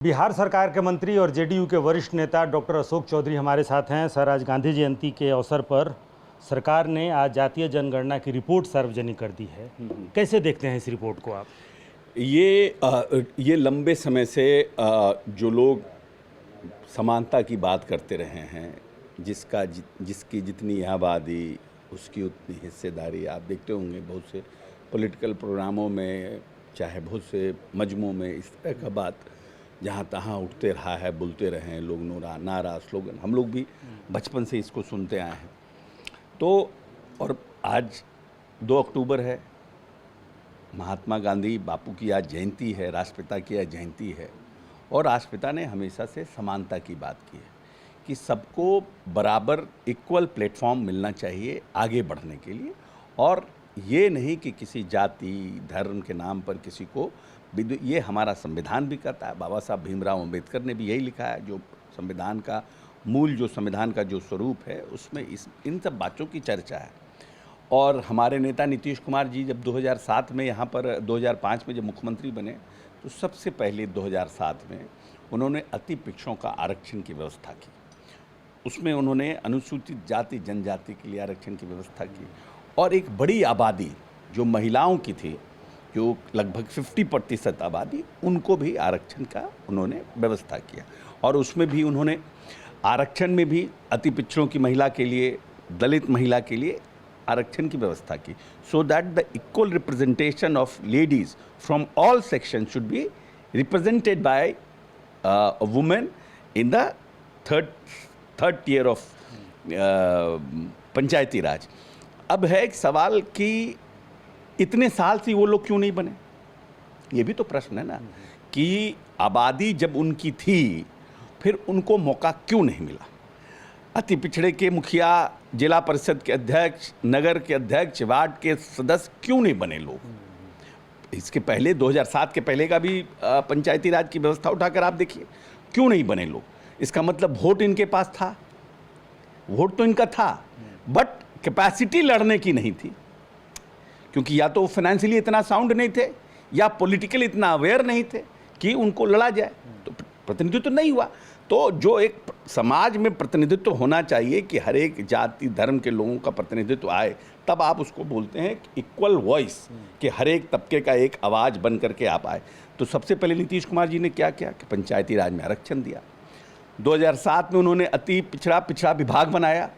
बिहार सरकार के मंत्री और जेडीयू के वरिष्ठ नेता डॉक्टर अशोक चौधरी हमारे साथ हैं। सर, आज गांधी जयंती के अवसर पर सरकार ने आज जातीय जनगणना की रिपोर्ट सार्वजनिक कर दी है। कैसे देखते हैं इस रिपोर्ट को आप? ये लंबे समय से जो लोग समानता की बात करते रहे हैं, जिसकी जितनी आबादी उसकी उतनी हिस्सेदारी, आप देखते होंगे बहुत से पॉलिटिकल प्रोग्रामों में, चाहे बहुत से मजमों में इस तरह का बात जहाँ तहाँ उठते रहा है, बोलते रहे हैं लोग, नारा स्लोगन। हम लोग भी बचपन से इसको सुनते आए हैं। तो और आज 2 अक्टूबर है, महात्मा गांधी बापू की आज जयंती है, राष्ट्रपिता की आज जयंती है। और राष्ट्रपिता ने हमेशा से समानता की बात की है कि सबको बराबर इक्वल प्लेटफॉर्म मिलना चाहिए आगे बढ़ने के लिए, और ये नहीं कि किसी जाति धर्म के नाम पर किसी को ये हमारा संविधान भी कहता है। बाबा साहब भीमराव अंबेडकर ने भी यही लिखा है, जो संविधान का मूल, जो संविधान का जो स्वरूप है, उसमें इन सब बातों की चर्चा है। और हमारे नेता नीतीश कुमार जी जब 2007 में यहाँ पर 2005 में जब मुख्यमंत्री बने, तो सबसे पहले 2007 में उन्होंने अति पिछड़ों का आरक्षण की व्यवस्था की। उसमें उन्होंने अनुसूचित जाति जनजाति के लिए आरक्षण की व्यवस्था की, और एक बड़ी आबादी जो महिलाओं की थी, जो लगभग 50% आबादी, उनको भी आरक्षण का उन्होंने व्यवस्था किया। और उसमें भी उन्होंने आरक्षण में भी अति पिछड़ों की महिला के लिए, दलित महिला के लिए आरक्षण की व्यवस्था की, so that the equal representation of ladies from all section should be represented by a women in the third tier of panchayati raj. अब है एक सवाल कि इतने साल से वो लोग क्यों नहीं बने? ये भी तो प्रश्न है ना, कि आबादी जब उनकी थी, फिर उनको मौका क्यों नहीं मिला? अति पिछड़े के मुखिया, जिला परिषद के अध्यक्ष, नगर के अध्यक्ष, वार्ड के सदस्य क्यों नहीं बने लोग? इसके पहले 2007 के पहले का भी पंचायती राज की व्यवस्था उठाकर आप देखिए, क्यों नहीं बने लोग? इसका मतलब वोट इनके पास था, वोट तो इनका था, बट कैपेसिटी लड़ने की नहीं थी, क्योंकि या तो फाइनेंशियली इतना साउंड नहीं थे, या पॉलिटिकली इतना अवेयर नहीं थे कि उनको लड़ा जाए, तो प्रतिनिधित्व तो नहीं हुआ। तो जो एक समाज में प्रतिनिधित्व होना चाहिए कि हर एक जाति धर्म के लोगों का प्रतिनिधित्व आए, तब आप उसको बोलते हैं इक्वल वॉइस, कि हर एक तबके का एक आवाज़ बन करके आप आए। तो सबसे पहले नीतीश कुमार जी ने क्या किया कि पंचायती राज में आरक्षण दिया। 2007 में उन्होंने अति पिछड़ा विभाग बनाया।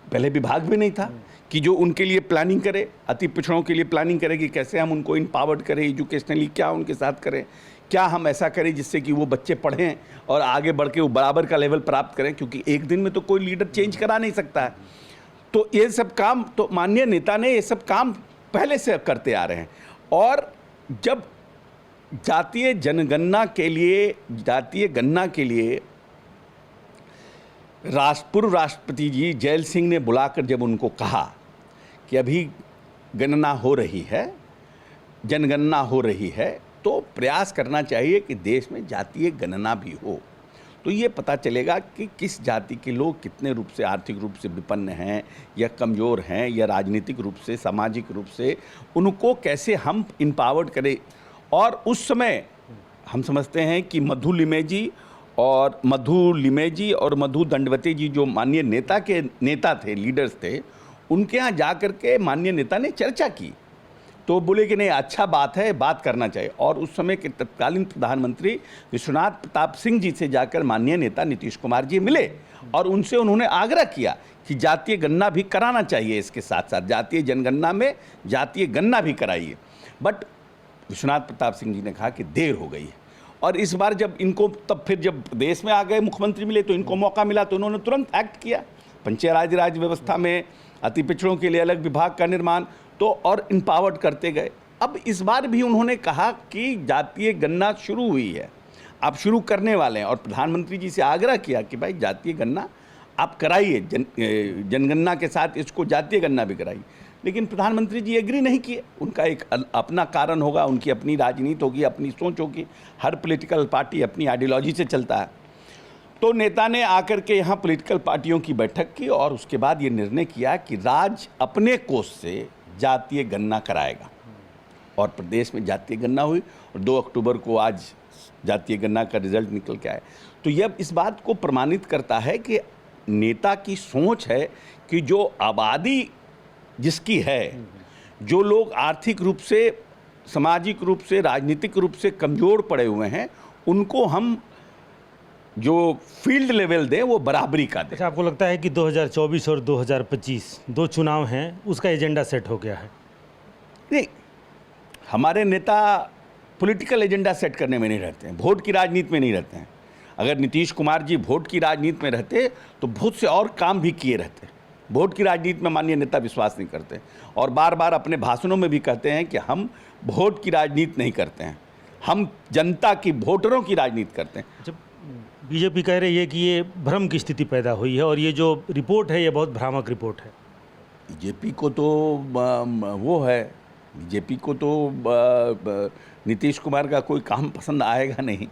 पहले विभाग भी नहीं था कि जो उनके लिए प्लानिंग करे, अति पिछड़ों के लिए प्लानिंग करे कि कैसे हम उनको इम्पावर्ड करें, एजुकेशनली क्या उनके साथ करें, क्या हम ऐसा करें जिससे कि वो बच्चे पढ़ें और आगे बढ़ के वो बराबर का लेवल प्राप्त करें, क्योंकि एक दिन में तो कोई लीडर चेंज करा नहीं सकता है। तो ये सब काम तो माननीय नेता ने ये सब काम पहले से करते आ रहे हैं। और जब जातीय जनगणना के लिए, जातीय गणना के लिए पूर्व राष्ट्रपति जी जैल सिंह ने बुलाकर जब उनको कहा कि अभी गणना हो रही है, जनगणना हो रही है, तो प्रयास करना चाहिए कि देश में जातीय गणना भी हो, तो ये पता चलेगा कि किस जाति के लोग कितने रूप से, आर्थिक रूप से विपन्न हैं या कमज़ोर हैं, या राजनीतिक रूप से, सामाजिक रूप से, उनको कैसे हम इम्पावर्ड करें। और उस समय हम समझते हैं कि मधु लिमेजी और मधु दंडवती जी, जो माननीय नेता थे, लीडर्स थे, उनके यहाँ जा कर के माननीय नेता ने चर्चा की, तो बोले कि नहीं, अच्छा बात है, बात करना चाहिए। और उस समय के तत्कालीन प्रधानमंत्री विश्वनाथ प्रताप सिंह जी से जाकर माननीय नेता नीतीश कुमार जी मिले, और उनसे उन्होंने आग्रह किया कि जातीय गणना भी कराना चाहिए, इसके साथ साथ जातीय जनगणना में जातीय गणना भी कराइए। बट विश्वनाथ प्रताप सिंह जी ने कहा कि देर हो गई है। और इस बार जब इनको, तब फिर जब देश में आ गए मुख्यमंत्री मिले, तो इनको मौका मिला, तो उन्होंने तुरंत एक्ट किया, पंचायती राज व्यवस्था में अति पिछड़ों के लिए अलग विभाग का निर्माण, तो और इम्पावर्ड करते गए। अब इस बार भी उन्होंने कहा कि जातीय गणना शुरू हुई है, आप शुरू करने वाले हैं, और प्रधानमंत्री जी से आग्रह किया कि भाई जातीय गणना आप कराइए, जनगणना के साथ इसको जातीय गणना भी कराइए। लेकिन प्रधानमंत्री जी एग्री नहीं किए। उनका एक अपना कारण होगा, उनकी अपनी राजनीति होगी, अपनी सोच होगी, हर पॉलिटिकल पार्टी अपनी आइडियोलॉजी से चलता है। तो नेता ने आकर के यहाँ पॉलिटिकल पार्टियों की बैठक की, और उसके बाद ये निर्णय किया कि राज्य अपने कोष से जातीय गणना कराएगा, और प्रदेश में जातीय गणना हुई। और 2 अक्टूबर को आज जातीय गणना का रिजल्ट निकल के आए, तो यह इस बात को प्रमाणित करता है कि नेता की सोच है कि जो आबादी जिसकी है, जो लोग आर्थिक रूप से, सामाजिक रूप से, राजनीतिक रूप से कमज़ोर पड़े हुए हैं, उनको हम जो फील्ड लेवल दें वो बराबरी का दें। अच्छा, आपको लगता है कि 2024 और 2025 दो चुनाव हैं, उसका एजेंडा सेट हो गया है? नहीं, हमारे नेता पॉलिटिकल एजेंडा सेट करने में नहीं रहते हैं, वोट की राजनीति में नहीं रहते हैं। अगर नीतीश कुमार जी वोट की राजनीति में रहते तो बहुत से और काम भी किए रहते। वोट की राजनीति में माननीय नेता विश्वास नहीं करते और बार बार अपने भाषणों में भी कहते हैं कि हम वोट की राजनीति नहीं करते हैं, हम जनता की, वोटरों की राजनीति करते हैं। जब बीजेपी कह रही है कि ये भ्रम की स्थिति पैदा हुई है और ये जो रिपोर्ट है ये बहुत भ्रामक रिपोर्ट है। बीजेपी को तो वो है, बीजेपी को तो नीतीश कुमार का कोई काम पसंद आएगा नहीं,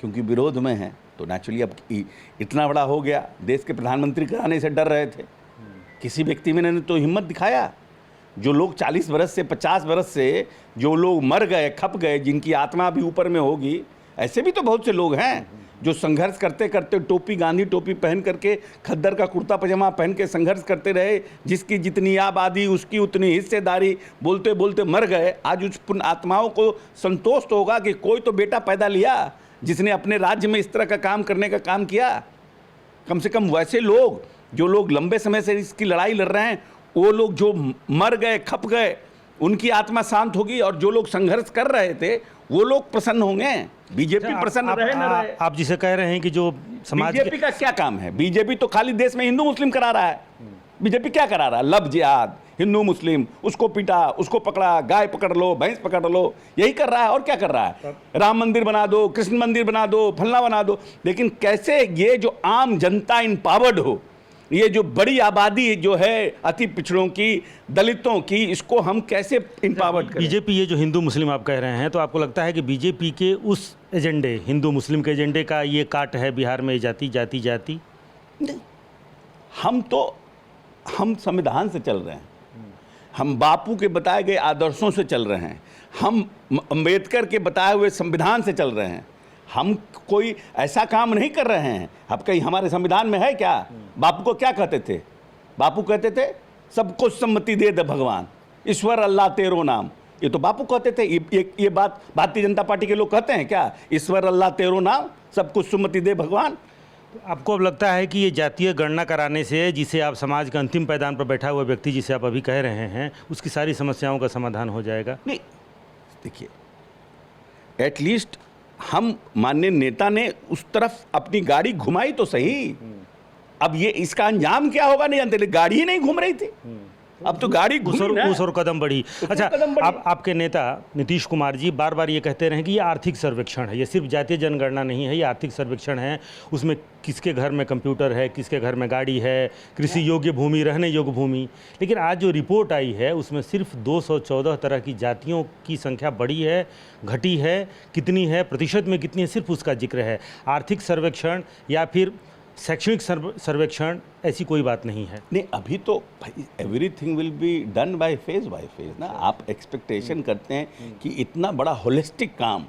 क्योंकि विरोध में है। तो नेचुरली अब इतना बड़ा हो गया, देश के प्रधानमंत्री कराने से डर रहे थे, किसी व्यक्ति में ने तो हिम्मत दिखाया। जो लोग 40 बरस से, 50 बरस से जो लोग मर गए, खप गए, जिनकी आत्मा भी ऊपर में होगी, ऐसे भी तो बहुत से लोग हैं जो संघर्ष करते करते टोपी, गांधी टोपी पहन करके, खद्दर का कुर्ता पजामा पहन के संघर्ष करते रहे, जिसकी जितनी आबादी उसकी उतनी हिस्सेदारी, बोलते बोलते मर गए। आज उस पुण्य आत्माओं को संतोष तो होगा कि कोई तो बेटा पैदा लिया जिसने अपने राज्य में इस तरह का काम करने का काम किया। कम से कम वैसे लोग, जो लोग लंबे समय से इसकी लड़ाई लड़ रहे हैं, वो लोग जो मर गए, खप गए, उनकी आत्मा शांत होगी, और जो लोग संघर्ष कर रहे थे वो लोग प्रसन्न होंगे। बीजेपी प्रसन्न रहे न रहे। आप जिसे कह रहे हैं कि जो समाज बीजेपी का क्या काम है? बीजेपी तो खाली देश में हिंदू मुस्लिम करा रहा है। बीजेपी क्या करा रहा है? लव जिहाद, हिंदू मुस्लिम, उसको पीटा, उसको पकड़ा, गाय पकड़ लो, भैंस पकड़ लो, यही कर रहा है। और क्या कर रहा है? राम मंदिर बना दो, कृष्ण मंदिर बना दो, फलना बना दो। लेकिन कैसे ये जो आम जनता इम्पावर्ड हो, ये जो बड़ी आबादी जो है अति पिछड़ों की, दलितों की, इसको हम कैसे इम्पावर्ड करें? बीजेपी, ये जो हिंदू मुस्लिम आप कह रहे हैं, तो आपको लगता है कि बीजेपी के उस एजेंडे, हिंदू मुस्लिम के एजेंडे का ये काट है बिहार में, जाति जाति जाति? नहीं, हम संविधान से चल रहे हैं, हम बापू के बताए गए आदर्शों से चल रहे हैं, हम अम्बेडकर के बताए हुए संविधान से चल रहे हैं। हम कोई ऐसा काम नहीं कर रहे हैं। अब कहीं हमारे संविधान में है क्या? बापू को क्या कहते थे? बापू कहते थे सबको सम्मति दे दे भगवान, ईश्वर अल्लाह तेरो नाम। ये तो बापू कहते थे। ये बात भारतीय जनता पार्टी के लोग कहते हैं क्या? ईश्वर अल्लाह तेरो नाम, सबको सम्मति दे भगवान। आपको अब लगता है कि ये जातीय गणना कराने से, जिसे आप समाज के अंतिम पैदान पर बैठा हुआ व्यक्ति जिसे आप अभी कह रहे हैं, उसकी सारी समस्याओं का समाधान हो जाएगा? नहीं, देखिए, एटलीस्ट हम माननीय नेता ने उस तरफ अपनी गाड़ी घुमाई तो सही। अब ये इसका अंजाम क्या होगा नहीं जानते, गाड़ी ही नहीं घूम रही थी, अब तो गाड़ी उस और कदम बढ़ी। अच्छा, आपके नेता नीतीश कुमार जी बार बार ये कहते रहे कि ये आर्थिक सर्वेक्षण है, ये सिर्फ जातीय जनगणना नहीं है, ये आर्थिक सर्वेक्षण है। उसमें किसके घर में कंप्यूटर है, किसके घर में गाड़ी है, कृषि योग्य भूमि, रहने योग्य भूमि। लेकिन आज जो रिपोर्ट आई है उसमें सिर्फ 214 तरह की जातियों की संख्या बढ़ी है, घटी है, कितनी है, प्रतिशत में कितनी है, सिर्फ उसका जिक्र है। आर्थिक सर्वेक्षण या फिर शैक्षणिक सर्वेक्षण, ऐसी कोई बात नहीं है। नहीं, अभी तो भाई everything will be done by phase ना। आप एक्सपेक्टेशन करते हैं कि इतना बड़ा होलिस्टिक काम,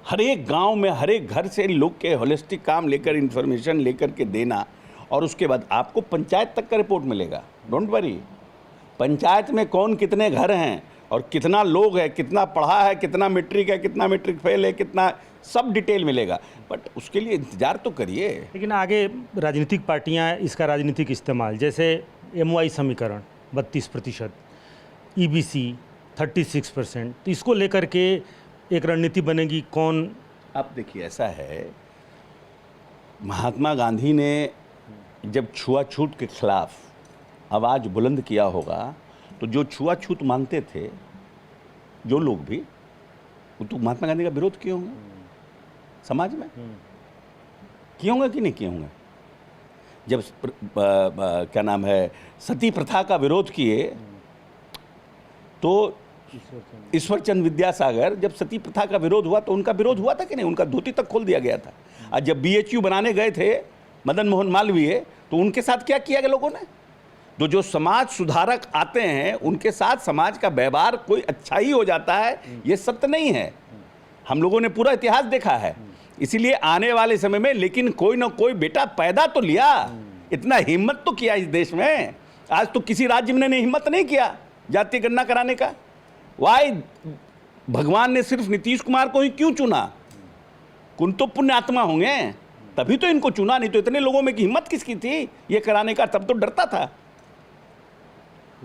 हर एक गांव में, हर एक घर से लोग के होलिस्टिक काम लेकर, इंफॉर्मेशन लेकर के देना, और उसके बाद आपको पंचायत तक का रिपोर्ट मिलेगा। डोंट वरी, पंचायत में कौन कितने घर हैं और कितना लोग है, कितना पढ़ा है, कितना मैट्रिक है, कितना मैट्रिक फेल है, कितना, सब डिटेल मिलेगा। बट उसके लिए इंतजार तो करिए। लेकिन आगे राजनीतिक पार्टियां इसका राजनीतिक इस्तेमाल, जैसे MOI समीकरण 32%, EBC 36%, तो इसको लेकर के एक रणनीति बनेगी। कौन? आप देखिए, ऐसा है, महात्मा गांधी ने जब छुआछूत के खिलाफ आवाज़ बुलंद किया होगा, तो जो छुआछूत मानते थे जो लोग भी, वो तो महात्मा गांधी का विरोध किए होंगे समाज में, किए होंगे कि नहीं किए होंगे? जब क्या नाम है, सती प्रथा का विरोध किए, तो ईश्वरचंद विद्यासागर, जब सती प्रथा का विरोध हुआ तो उनका विरोध हुआ था कि नहीं? उनका धोती तक खोल दिया गया था। और जब BHU बनाने गए थे मदन मोहन मालवीय, तो उनके साथ क्या किया गया लोगों ने? तो जो समाज सुधारक आते हैं उनके साथ समाज का व्यवहार कोई अच्छा ही हो जाता है, ये सत्य नहीं है। हम लोगों ने पूरा इतिहास देखा है। इसीलिए आने वाले समय में लेकिन कोई ना कोई बेटा पैदा तो लिया, इतना हिम्मत तो किया इस देश में। आज तो किसी राज्य में ने हिम्मत नहीं किया जातीय गणना कराने का। वाई भगवान ने सिर्फ नीतीश कुमार को ही क्यों चुना? कुन तो पुण्य आत्मा होंगे, तभी तो इनको चुना, नहीं तो इतने लोगों में की हिम्मत किसकी थी ये कराने का? तब तो डरता था।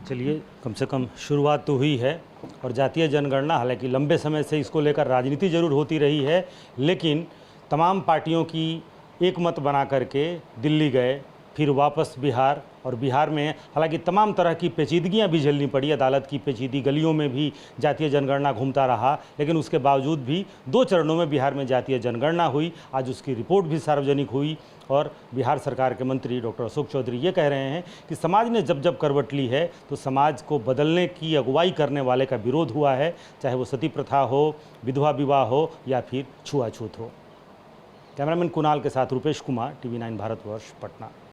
चलिए, कम से कम शुरुआत तो हुई है। और जातीय जनगणना, हालांकि लंबे समय से इसको लेकर राजनीति जरूर होती रही है, लेकिन तमाम पार्टियों की एक मत बना करके दिल्ली गए, फिर वापस बिहार, और बिहार में हालांकि तमाम तरह की पेचीदगियां भी झेलनी पड़ी। अदालत की पेचीदी, गलियों में भी जातीय जनगणना घूमता रहा, लेकिन उसके बावजूद भी 2 चरणों में बिहार में जातीय जनगणना हुई। आज उसकी रिपोर्ट भी सार्वजनिक हुई और बिहार सरकार के मंत्री डॉक्टर अशोक चौधरी ये कह रहे हैं कि समाज ने जब जब करवट ली है तो समाज को बदलने की अगुवाई करने वाले का विरोध हुआ है, चाहे वो सती प्रथा हो, विधवा विवाह हो या फिर छुआछूत हो। कैमरामैन कुणाल के साथ रुपेश कुमार, TV9 भारतवर्ष, पटना।